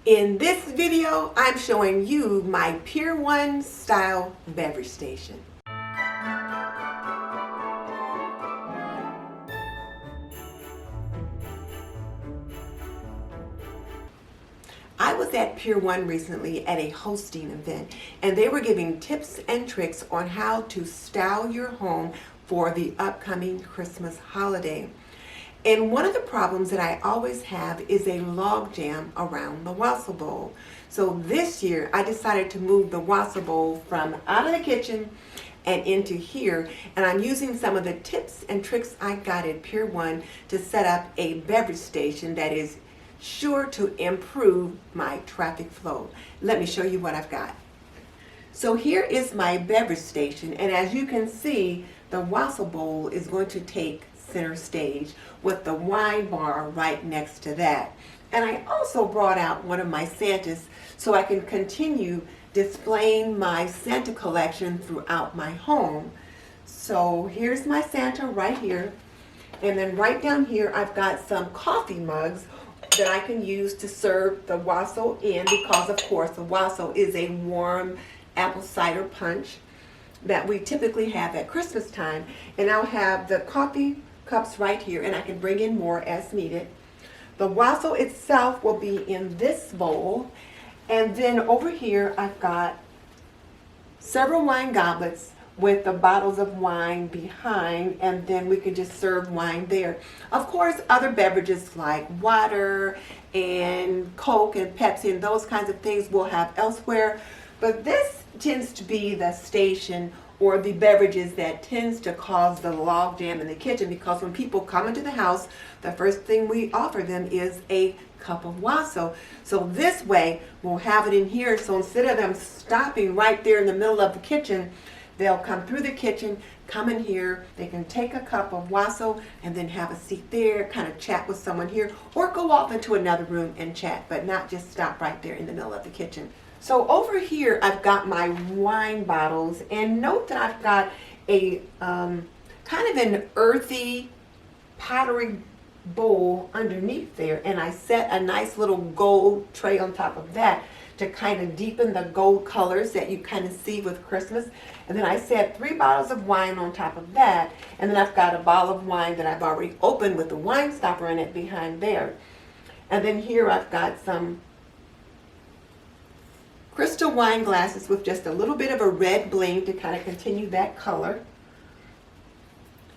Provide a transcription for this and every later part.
In this video, I'm showing you my Pier 1 style beverage station. I was at Pier 1 recently at a hosting event, and they were giving tips and tricks on how to style your home for the upcoming Christmas holiday. And one of the problems that I always have is a log jam around the wassail bowl. So this year I decided to move the wassail bowl from out of the kitchen and into here, and I'm using some of the tips and tricks I got at Pier 1 to set up a beverage station that is sure to improve my traffic flow. Let me show you what I've got. So here is my beverage station, and as you can see, the wassail bowl is going to take center stage with the wine bar right next to that. And I also brought out one of my Santas so I can continue displaying my Santa collection throughout my home. So here's my Santa right here, and then right down here I've got some coffee mugs that I can use to serve the wassail in, because of course the wassail is a warm apple cider punch that we typically have at Christmas time. And I'll have the coffee cups right here, and I can bring in more as needed. The wassail itself will be in this bowl, and then over here I've got several wine goblets with the bottles of wine behind, and then we can just serve wine there. Of course, other beverages like water and Coke and Pepsi and those kinds of things we'll have elsewhere, but this tends to be the station or the beverages that tends to cause the log jam in the kitchen, because when people come into the house, the first thing we offer them is a cup of wassail. So this way we'll have it in here, so instead of them stopping right there in the middle of the kitchen, they'll come through the kitchen, come in here, they can take a cup of wassail and then have a seat there, kind of chat with someone here, or go off into another room and chat, but not just stop right there in the middle of the kitchen. So over here I've got my wine bottles, and note that I've got a kind of an earthy pottery bowl underneath there, and I set a nice little gold tray on top of that to kind of deepen the gold colors that you kind of see with Christmas. And then I set 3 bottles of wine on top of that, and then I've got a bottle of wine that I've already opened with the wine stopper in it behind there. And then here I've got some crystal wine glasses with just a little bit of a red bling to kind of continue that color.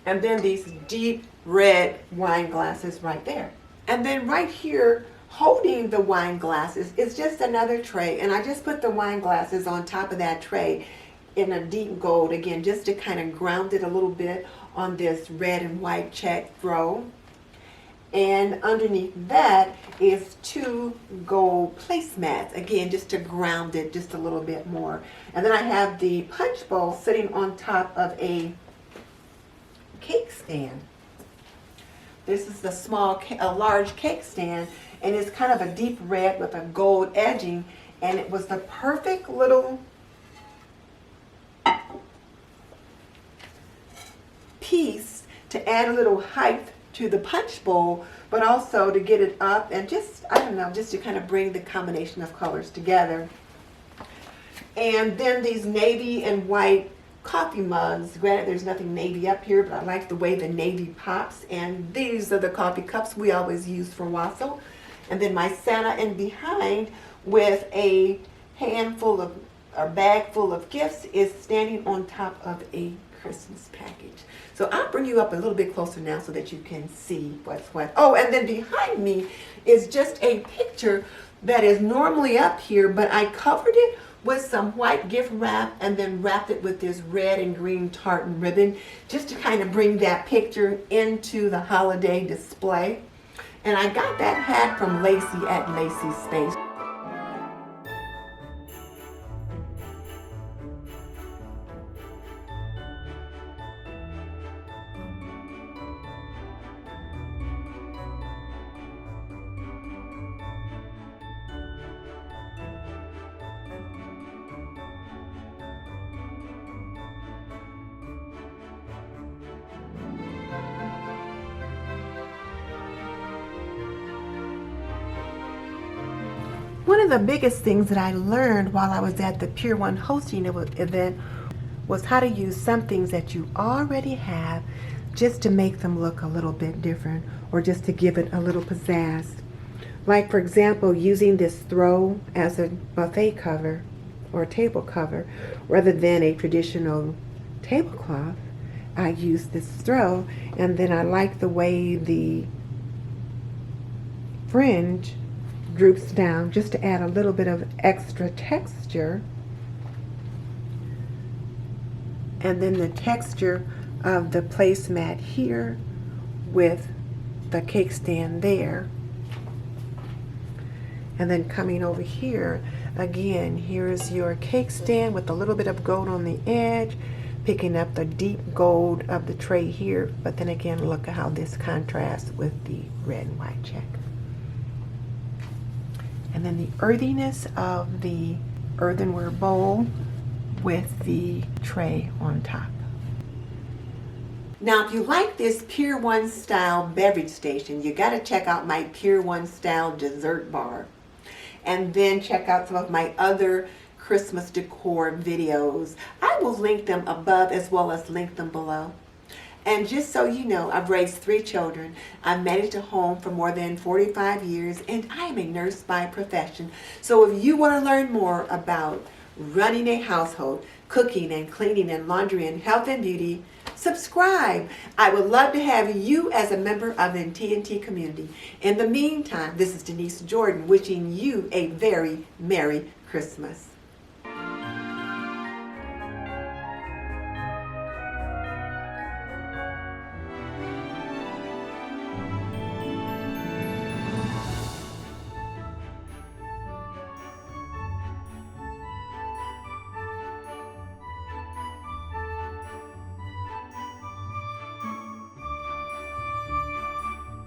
And then these deep red wine glasses right there. And then right here, holding the wine glasses, is just another tray, and I just put the wine glasses on top of that tray in a deep gold, again, just to kind of ground it a little bit on this red and white check throw. And underneath that is 2 gold placemats, again, just to ground it just a little bit more. And then I have the punch bowl sitting on top of a cake stand. This is a large cake stand, and it's kind of a deep red with a gold edging, and it was the perfect little piece to add a little height to the punch bowl, but also to get it up and just, I don't know, just to kind of bring the combination of colors together. And then these navy and white coffee mugs. Granted, there's nothing navy up here, but I like the way the navy pops. And these are the coffee cups we always use for wassail. And then my Santa in behind with a handful of, a bag full of gifts, is standing on top of a Christmas package. So I'll bring you up a little bit closer now so that you can see what's what. Oh, and then behind me is just a picture that is normally up here, but I covered it with some white gift wrap and then wrapped it with this red and green tartan ribbon, just to kind of bring that picture into the holiday display. And I got that hat from Lacey at Lacey's Space. One of the biggest things that I learned while I was at the Pier 1 hosting event was how to use some things that you already have just to make them look a little bit different, or just to give it a little pizzazz. Like, for example, using this throw as a buffet cover or table cover rather than a traditional tablecloth. I use this throw, and then I like the way the fringe droops down just to add a little bit of extra texture. And then the texture of the placemat here with the cake stand there. And then coming over here, again, here's your cake stand with a little bit of gold on the edge, picking up the deep gold of the tray here. But then again, look at how this contrasts with the red and white check. And then the earthiness of the earthenware bowl with the tray on top. Now, if you like this Pier 1 style beverage station, you got to check out my Pier 1 style dessert bar. And then check out some of my other Christmas decor videos. I will link them above as well as link them below. And just so you know, I've raised 3 children. I've managed a home for more than 45 years, and I am a nurse by profession. So if you want to learn more about running a household, cooking and cleaning and laundry and health and beauty, subscribe. I would love to have you as a member of the TNT community. In the meantime, this is Denise Jordan wishing you a very Merry Christmas.